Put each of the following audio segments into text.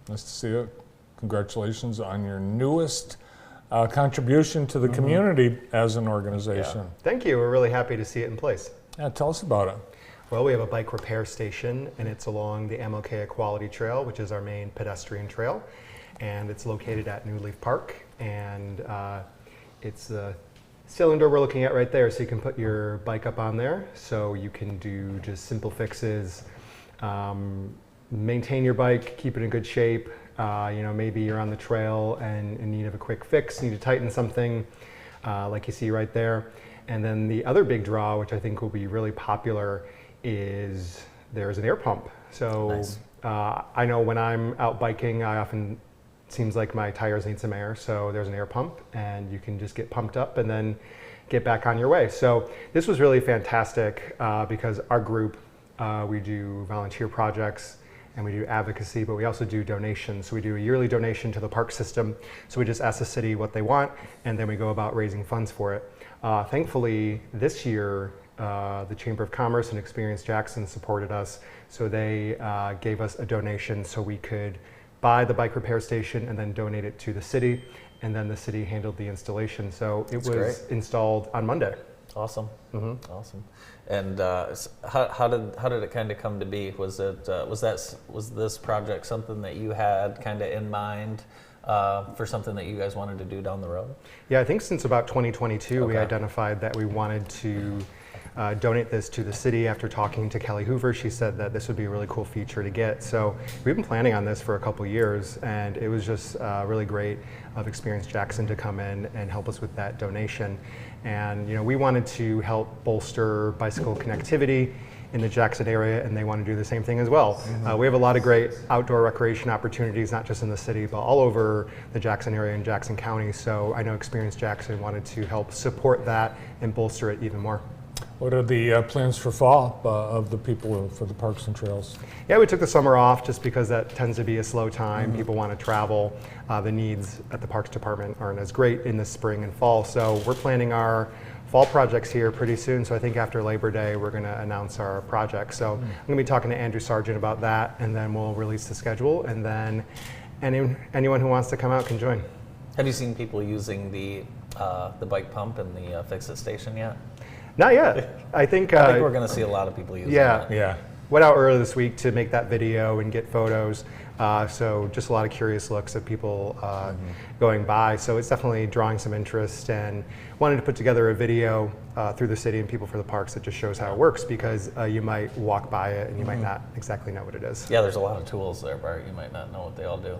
Nice to see you. Congratulations on your newest contribution to the community as an organization. Yeah. Thank you. We're really happy to see it in place. Yeah, tell us about it. Well, we have a bike repair station, and it's along the MLK Equality Trail, which is our main pedestrian trail, and it's located at New Leaf Park, and it's the cylinder we're looking at right there, so you can put your bike up on there, so you can do just simple fixes, maintain your bike, keep it in good shape. Maybe you're on the trail and in need of a quick fix, need to tighten something, like you see right there. And then the other big draw, which I think will be really popular, is there's an air pump. So nice. I know when I'm out biking, seems like my tires need some air, so there's an air pump and you can just get pumped up and then get back on your way. So this was really fantastic because our group, we do volunteer projects and we do advocacy, but we also do donations. So we do a yearly donation to the park system. So we just ask the city what they want and then we go about raising funds for it. Thankfully, this year, the Chamber of Commerce and Experience Jackson supported us. So they gave us a donation so we could buy the bike repair station and then donate it to the city, and then the city handled the installation. So it was installed on Monday. Awesome, awesome. And how did it kind of come to be? Was this project something that you had kind of in mind for something that you guys wanted to do down the road? Yeah, I think since about 2022, we identified that we wanted to donate this to the city. After talking to Kelly Hoover, she said that this would be a really cool feature to get. So we've been planning on this for a couple years, and it was just really great of Experience Jackson to come in and help us with that donation. And we wanted to help bolster bicycle connectivity in the Jackson area, and they want to do the same thing as well. We have a lot of great outdoor recreation opportunities, not just in the city, but all over the Jackson area and Jackson County. So I know Experience Jackson wanted to help support that and bolster it even more. What are the plans for fall of the people for the parks and trails? Yeah, we took the summer off just because that tends to be a slow time. People want to travel. The needs at the Parks Department aren't as great in the spring and fall. So we're planning our fall projects here pretty soon. So I think after Labor Day, we're going to announce our project. So I'm going to be talking to Andrew Sargent about that, and then we'll release the schedule, and then anyone who wants to come out can join. Have you seen people using the bike pump and the fix-it station yet? Not yet. I think we're going to see a lot of people using that. Yeah. Went out earlier this week to make that video and get photos. So just a lot of curious looks of people going by. So it's definitely drawing some interest, and wanted to put together a video through the city and People for the Parks that just shows how it works, because you might walk by it and you might not exactly know what it is. Yeah, there's a lot of tools there, Bart. You might not know what they all do.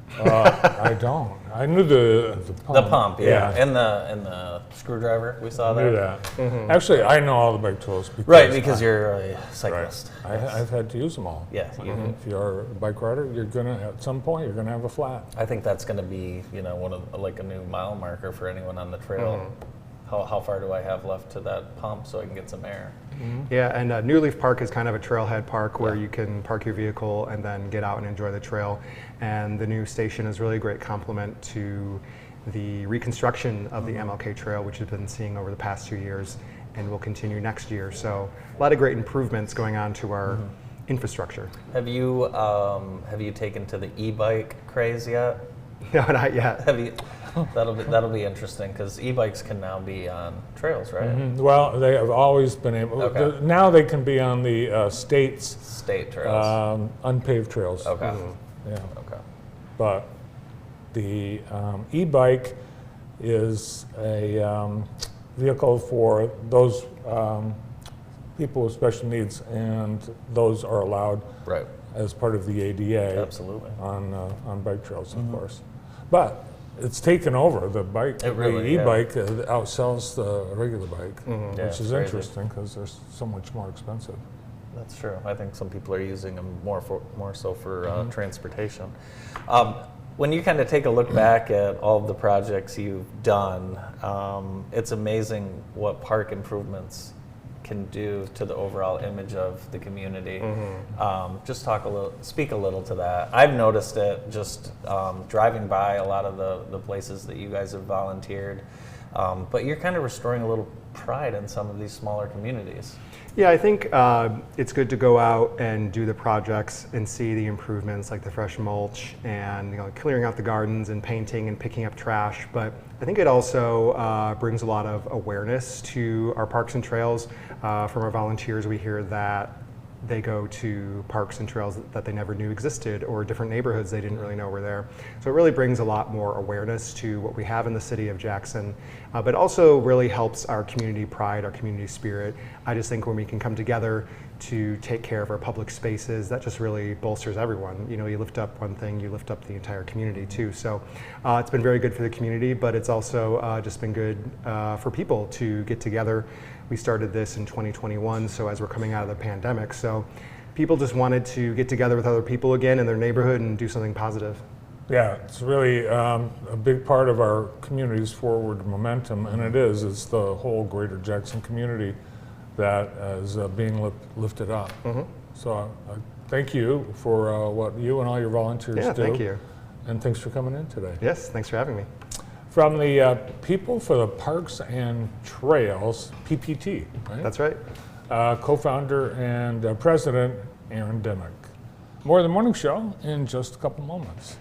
I don't. I knew the pump. The pump, yeah. And the screwdriver we saw there. I knew that. Actually, I know all the bike tools. Because you're a cyclist. Right. I've had to use them all. Yeah. If you're a bike rider, you're gonna at some point you're gonna have a flat. I think that's gonna be one of like a new mile marker for anyone on the trail. How far do I have left to that pump so I can get some air? Yeah, and New Leaf Park is kind of a trailhead park where you can park your vehicle and then get out and enjoy the trail. And the new station is really a great complement to the reconstruction of the MLK Trail, which we've been seeing over the past 2 years and will continue next year. So a lot of great improvements going on to our infrastructure. Have you taken to the e-bike craze yet? No, not yet. Have you? That'll be interesting, because e-bikes can now be on trails, right? Well, they have always been able. Okay. Now they can be on the state trails, unpaved trails. Okay. Yeah. Okay. But the e-bike is a vehicle for those people with special needs, and those are allowed as part of the ADA. Absolutely. On bike trails, of course. But it's taken over. The bike, the e-bike outsells the regular bike, which is interesting because they're so much more expensive. That's true. I think some people are using them more so for transportation. When you kind of take a look back at all of the projects you've done, it's amazing what park improvements can do to the overall image of the community. Just speak a little to that. I've noticed it just driving by a lot of the places that you guys have volunteered. But you're kind of restoring a little pride in some of these smaller communities. Yeah, I think it's good to go out and do the projects and see the improvements like the fresh mulch and clearing out the gardens and painting and picking up trash. But I think it also brings a lot of awareness to our parks and trails. From our volunteers, we hear that they go to parks and trails that they never knew existed, or different neighborhoods they didn't really know were there. So it really brings a lot more awareness to what we have in the city of Jackson, but also really helps our community pride, our community spirit. I just think when we can come together to take care of our public spaces, that just really bolsters everyone. You lift up one thing, you lift up the entire community too. So it's been very good for the community, but it's also just been good for people to get together. We started this in 2021, so as we're coming out of the pandemic. So people just wanted to get together with other people again in their neighborhood and do something positive. Yeah, it's really a big part of our community's forward momentum, and it's the whole greater Jackson community that is being lifted up. Mm-hmm. So thank you for what you and all your volunteers do. Yeah, thank you. And thanks for coming in today. Yes, thanks for having me. From the People for the Parks and Trails, PPT, right? That's right. Co-founder and president, Aaron Dimick. More of the morning show in just a couple moments.